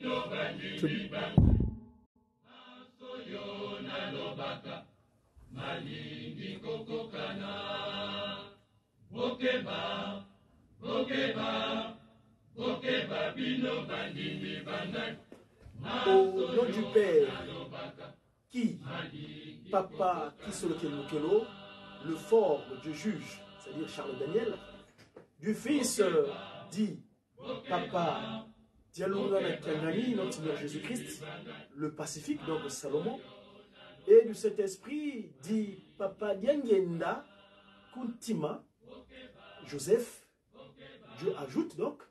Au nom du Père, qui, Papa Kisolokelo, le fort du juge, c'est-à-dire Charles Daniel, du Fils dit Papa Dialouna Kiangani, notre Seigneur Jésus-Christ, le pacifique, donc Salomon, et du Saint-Esprit dit Papa Diangenda Kuntima, Joseph, Dieu ajoute donc,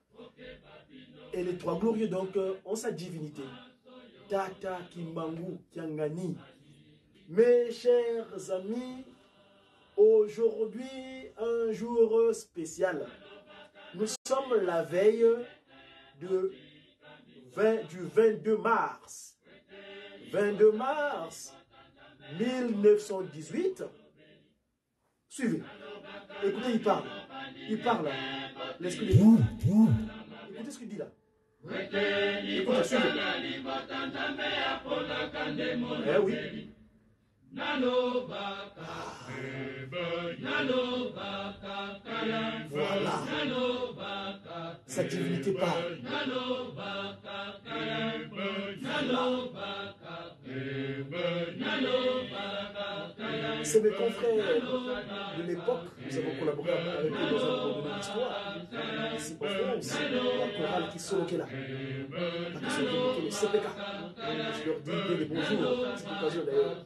et les trois glorieux donc ont sa divinité. Tata Kimbangu Kiangani. Mes chers amis, aujourd'hui, un jour spécial. Nous sommes la veille du 22 mars. 22 mars 1918. Suivez. Écoutez, il parle. Il parle. L'esprit de Dieu. Écoutez ce qu'il dit là. Écoutez, suivez. Eh oui. Voilà. Sa divinité parle. C'est mes confrères de l'époque. Nous avons collaboré avec eux dans un cours de l'histoire. Ici en France, la chorale qui soloke là. Le CPK. Je leur dis bien les bonjours. C'est l'occasion d'ailleurs.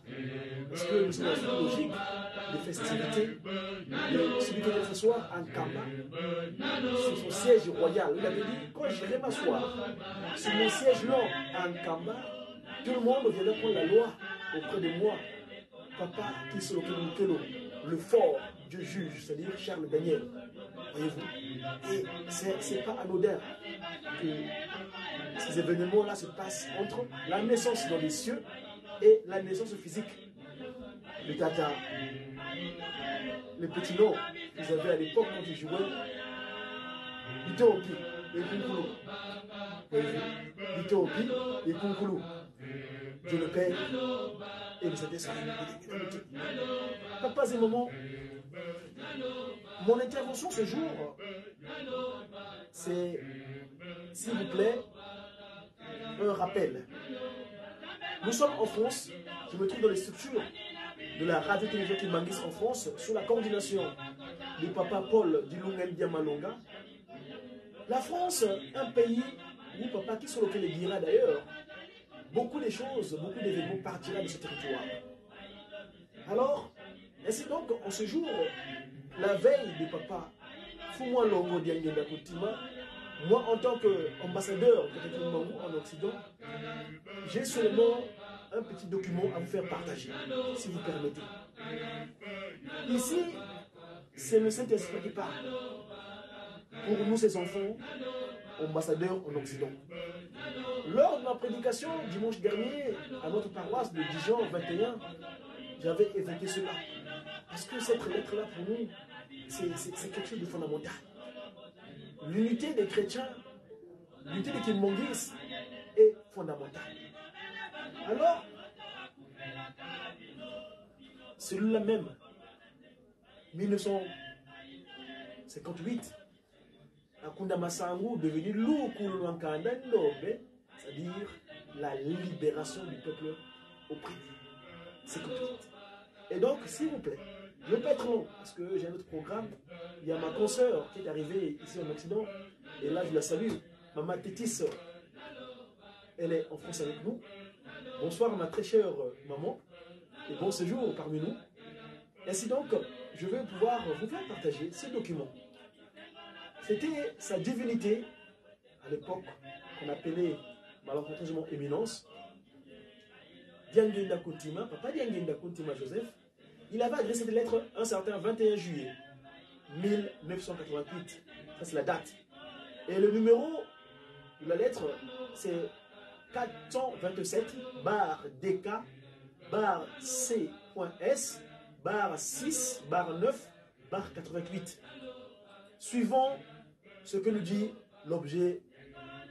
Parce que nous sommes dans une logique de festivités. Celui qui vient s'asseoir en Kamba, sur son siège royal, il avait dit, quand j'irai m'asseoir sur mon siège long en Kamba, tout le monde viendra prendre la loi auprès de moi. Papa Kisolokelo, le fort du juge, c'est-à-dire Charles Daniel. Voyez-vous. Et c'est pas anodin que ces événements-là se passent entre la naissance dans les cieux et la naissance physique. Le tata, les petits noms qu'ils avaient à l'époque quand ils jouaient, Itopi et Kunkulu. Itopi et Kunkulu. Dieu le Père et le Saint-Esprit. Pas un moment. Mon intervention ce jour, c'est, s'il vous plaît, un rappel. Nous sommes en France, je me trouve dans les structures de la radio-télévision Kimangis en France, sous la coordination du papa Paul Dilungen Diamalonga. La France, un pays où papa Kisolokelo dira d'ailleurs, beaucoup de choses, beaucoup d'événements partira de ce territoire. Alors, ainsi donc, en ce jour, la veille de papa Fumwa Longo Diangenda Kutima, moi en tant qu'ambassadeur de Kimbangu en Occident, j'ai seulement un petit document à vous faire partager, si vous permettez. Ici, c'est le Saint-Esprit qui parle. Pour nous, ses enfants, ambassadeurs en Occident. Lors de ma prédication dimanche dernier à notre paroisse de Dijon 21, j'avais évoqué cela. Parce que cette lettre-là, pour nous, c'est quelque chose de fondamental. L'unité des chrétiens, l'unité des Kimangis est fondamentale. Alors, celui-là même, 1958, Akunda Masangu devenu Lukulwankanda Ndobe, c'est-à-dire la libération du peuple opprimé. C'est complète. Et donc, s'il vous plaît, je ne vais pas être long, parce que j'ai un autre programme. Il y a ma consoeur qui est arrivée ici en Occident, et là je la salue, Maman Tétis. Elle est en France avec nous. Bonsoir ma très chère maman, et bon séjour parmi nous. Ainsi donc, je vais pouvoir vous faire partager ce document. C'était sa divinité, à l'époque, qu'on appelait malencontreusement éminence, Diangenda Kuntima, papa Diangenda Kuntima Joseph. Il avait adressé des lettres un certain 21 juillet 1988. Ça, c'est la date. Et le numéro de la lettre, c'est 427-C.S/6/9/88. Suivant ce que nous dit l'objet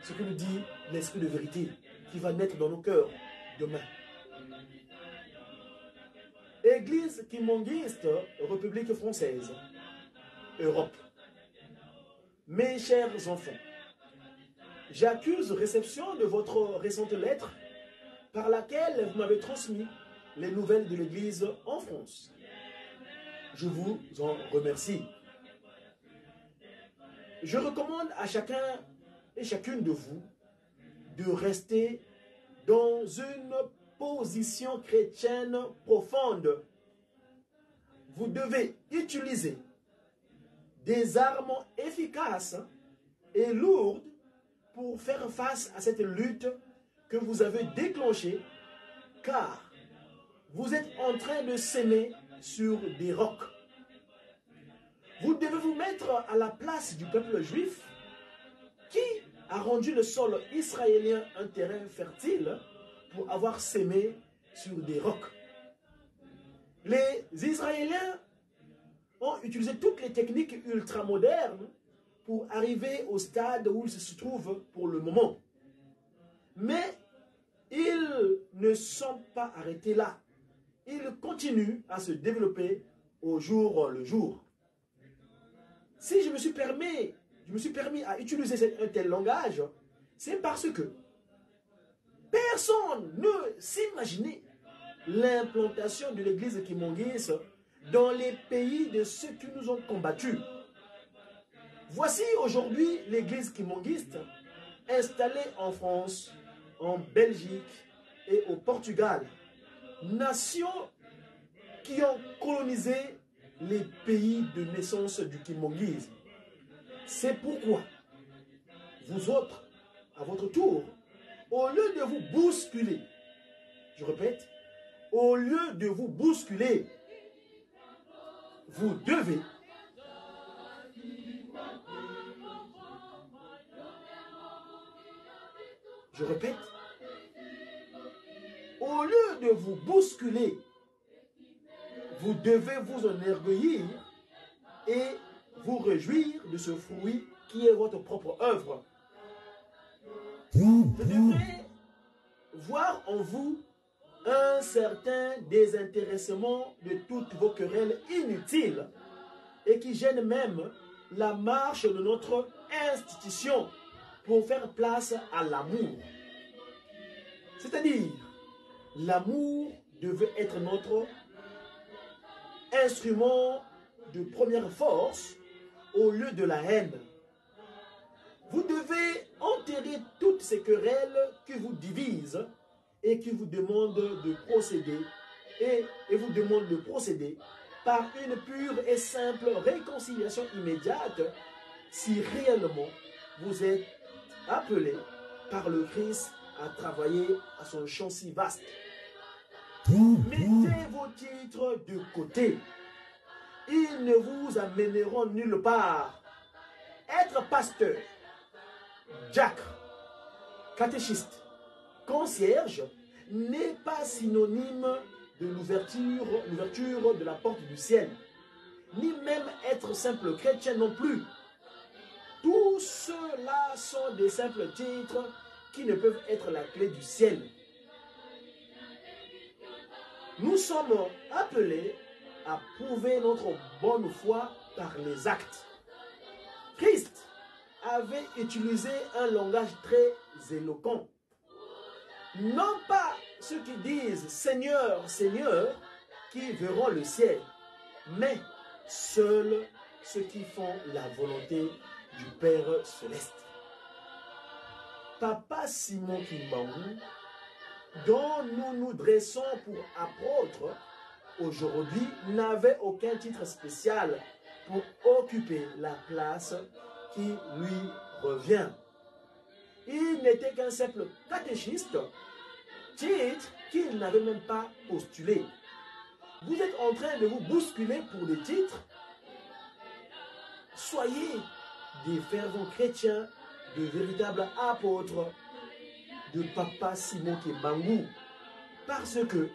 ce que nous dit l'esprit de vérité qui va naître dans nos cœurs demain. Église kimonguiste, République française, Europe. Mes chers enfants, j'accuse réception de votre récente lettre par laquelle vous m'avez transmis les nouvelles de l'Église en France. Je vous en remercie. Je recommande à chacun et chacune de vous de rester dans une position chrétienne profonde. Vous devez utiliser des armes efficaces et lourdes pour faire face à cette lutte que vous avez déclenchée, car vous êtes en train de s'aimer sur des rocs. Vous devez vous mettre à la place du peuple juif qui a rendu le sol israélien un terrain fertile pour avoir sémé sur des rocs. Les Israéliens ont utilisé toutes les techniques ultramodernes pour arriver au stade où ils se trouvent pour le moment. Mais ils ne sont pas arrêtés là. Ils continuent à se développer au jour le jour. Si je me suis permis à utiliser un tel langage, c'est parce que personne ne s'imaginait l'implantation de l'église kimonguiste dans les pays de ceux qui nous ont combattus. Voici aujourd'hui l'église kimonguiste installée en France, en Belgique et au Portugal, nations qui ont colonisé les pays de naissance du kimonguisme. C'est pourquoi vous autres, à votre tour, au lieu de vous bousculer, je répète, au lieu de vous bousculer, vous devez je répète, au lieu de vous bousculer, vous devez vous enorgueillir et vous réjouir de ce fruit qui est votre propre œuvre. Vous devrez voir en vous un certain désintéressement de toutes vos querelles inutiles et qui gênent même la marche de notre institution pour faire place à l'amour. C'est-à-dire, l'amour devait être notre instrument de première force au lieu de la haine. Vous devez enterrer toutes ces querelles qui vous divisent et qui vous demandent de procéder et vous demandent de procéder par une pure et simple réconciliation immédiate si réellement vous êtes appelé par le Christ à travailler à son champ si vaste. Mettez vos titres de côté. Ils ne vous amèneront nulle part. Être pasteur, diacre, catéchiste, concierge n'est pas synonyme de l'ouverture de la porte du ciel, ni même être simple chrétien non plus. Tout cela sont des simples titres qui ne peuvent être la clé du ciel. Nous sommes appelés à prouver notre bonne foi par les actes. Christ avait utilisé un langage très éloquent. Non pas ceux qui disent Seigneur, Seigneur, qui verront le ciel, mais seuls ceux qui font la volonté du Père Céleste. Papa Simon Kimbangu, dont nous nous dressons pour apôtre, aujourd'hui n'avait aucun titre spécial pour occuper la place qui lui revient. Il n'était qu'un simple catéchiste, titre qu'il n'avait même pas postulé. Vous êtes en train de vous bousculer pour des titres. Soyez des fervents chrétiens, de véritables apôtres de Papa Simon Kimbangu, parce que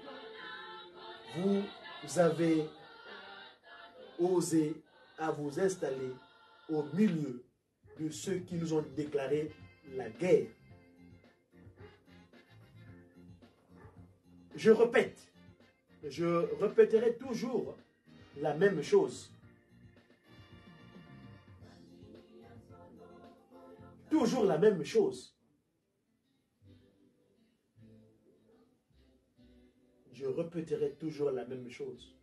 vous avez osé à vous installer au milieu de ceux qui nous ont déclaré la guerre. Je répète, je répéterai toujours la même chose. Toujours la même chose. Je répéterai toujours la même chose.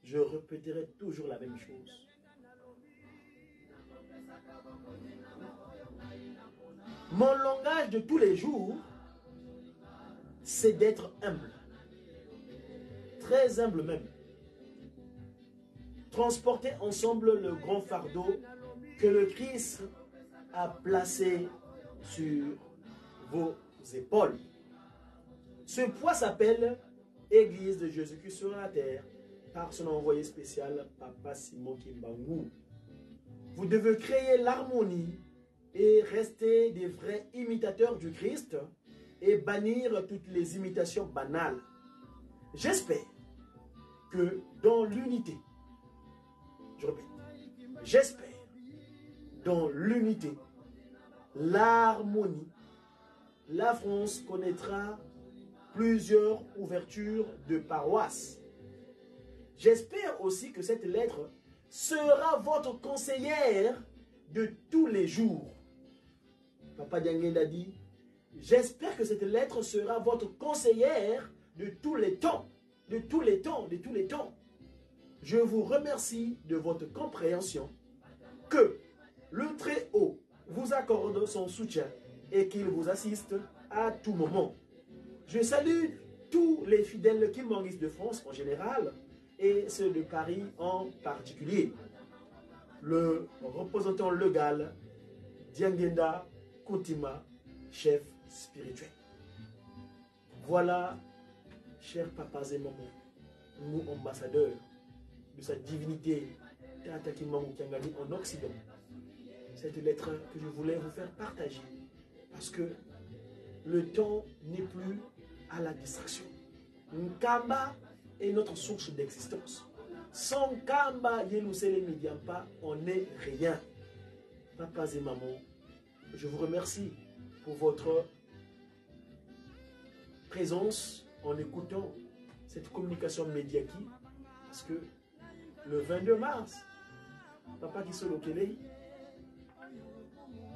Je répéterai toujours la même chose. Mon langage de tous les jours, c'est d'être humble. Très humble même. Transporter ensemble le grand fardeau que le Christ a placé sur vos épaules. Ce poids s'appelle Église de Jésus-Christ sur la terre par son envoyé spécial, Papa Simon Kimbangu. Vous devez créer l'harmonie et rester des vrais imitateurs du Christ et bannir toutes les imitations banales. J'espère que dans l'unité, je répète, j'espère dans l'unité, l'harmonie, la France connaîtra plusieurs ouvertures de paroisses. J'espère aussi que cette lettre sera votre conseillère de tous les jours. Papa Diangenda dit, j'espère que cette lettre sera votre conseillère de tous les temps, de tous les temps, de tous les temps. Je vous remercie de votre compréhension, que le Très-Haut vous accorde son soutien et qu'il vous assiste à tout moment. Je salue tous les fidèles kilmanguistes de France en général et ceux de Paris en particulier. Le représentant légal, Diangenda Kuntima, chef spirituel. Voilà, chers papas et mamans, nous ambassadeurs de sa divinité Tata Kimbangu Kiangani en Occident. Cette lettre que je voulais vous faire partager parce que le temps n'est plus à la distraction. Nkamba est notre source d'existence. Sans Kamba, Yelousele Midiampa, on n'est rien. Papas et mamans, je vous remercie pour votre présence en écoutant cette communication médiatique parce que le 22 mars, Papa Kisolo Kelei,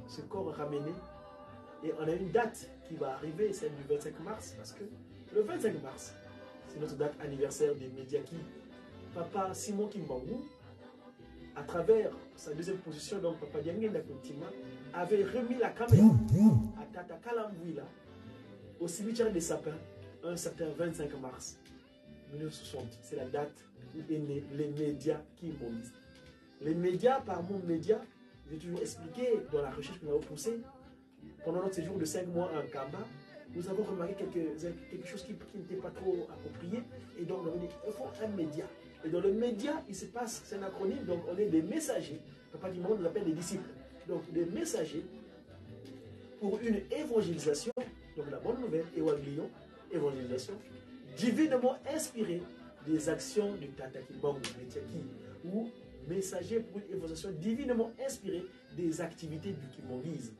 ce corps ramené et on a une date qui va arriver, celle du 25 mars parce que le 25 mars, c'est notre date anniversaire des Médiaki. Papa Simon Kimbangu, à travers sa deuxième position, donc Papa Diangenda Kuntima, avait remis la caméra à Tata Kalambouila au cimetière des Sapins un certain 25 mars 1960. C'est la date où est né les médias kimbanguistes. Les médias, par mon média, j'ai toujours expliqué dans la recherche que nous avons poussée, pendant notre séjour de 5 mois en Kamba, nous avons remarqué quelque chose qui n'était pas trop approprié. Et donc, on a dit, il faut un média. Et dans le média, il se passe, c'est un acronyme, donc on est des messagers. Papa Kimbangu nous appelle des disciples. Donc, des messagers pour une évangélisation, donc la bonne nouvelle, Ewanglion, évangélisation, divinement inspirée des actions de Tata Kimbangu, ou messager pour une évangélisation divinement inspirée des activités du kimbanguisme.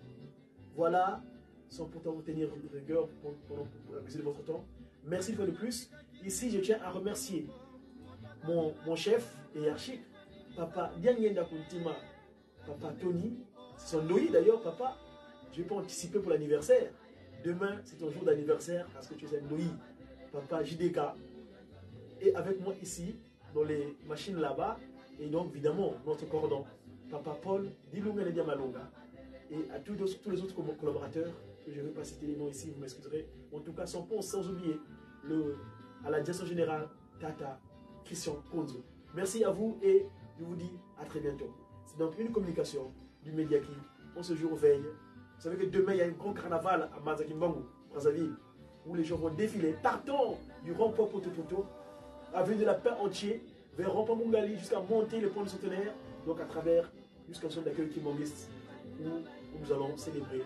Voilà, sans pourtant vous tenir rigueur pour abuser de votre temps. Merci une fois de plus. Ici, je tiens à remercier mon chef hiérarchique, Papa Diangenda Kuntima, Papa Tony. C'est son Loï d'ailleurs, Papa. Je ne vais pas anticiper pour l'anniversaire. Demain, c'est ton jour d'anniversaire parce que tu es un Loï, Papa JDK. Et avec moi ici, dans les machines là-bas, et donc évidemment, notre cordon, Papa Paul Dilunga Malonga. Et à tous les autres collaborateurs, que je ne vais pas citer les noms ici, vous m'excuserez. En tout cas, sans oublier à la direction générale, Tata Christian Konzo. Merci à vous et je vous dis à très bientôt. C'est donc une communication du Médiaki. On se jour veille. Vous savez que demain, il y a un grand carnaval à Mazakimbangu, Brazzaville, où les gens vont défiler. Partons du rond-point Potopoto, avenue de la Paix entier, vers rond-point Mungali, jusqu'à monter le pont de Centenaire, donc à travers, jusqu'à son d'accueil kimbanguiste, où nous allons célébrer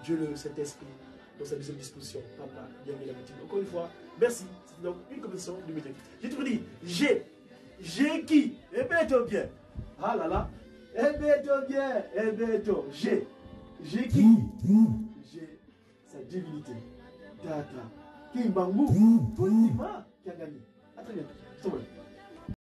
Dieu le Saint-Esprit dans sa deuxième disposition. Papa, bienvenue la petite. Encore une fois, merci. C'était donc une compétition du Médiaki. J'ai toujours dit, j'ai qui? Eh bien, bien. Ah là là. Eh bien, bien. Eh bien, j'ai. J'ai qui? J'ai sa divinité. Tata. Kimbangu. Fatima qui a gagné. À très bientôt.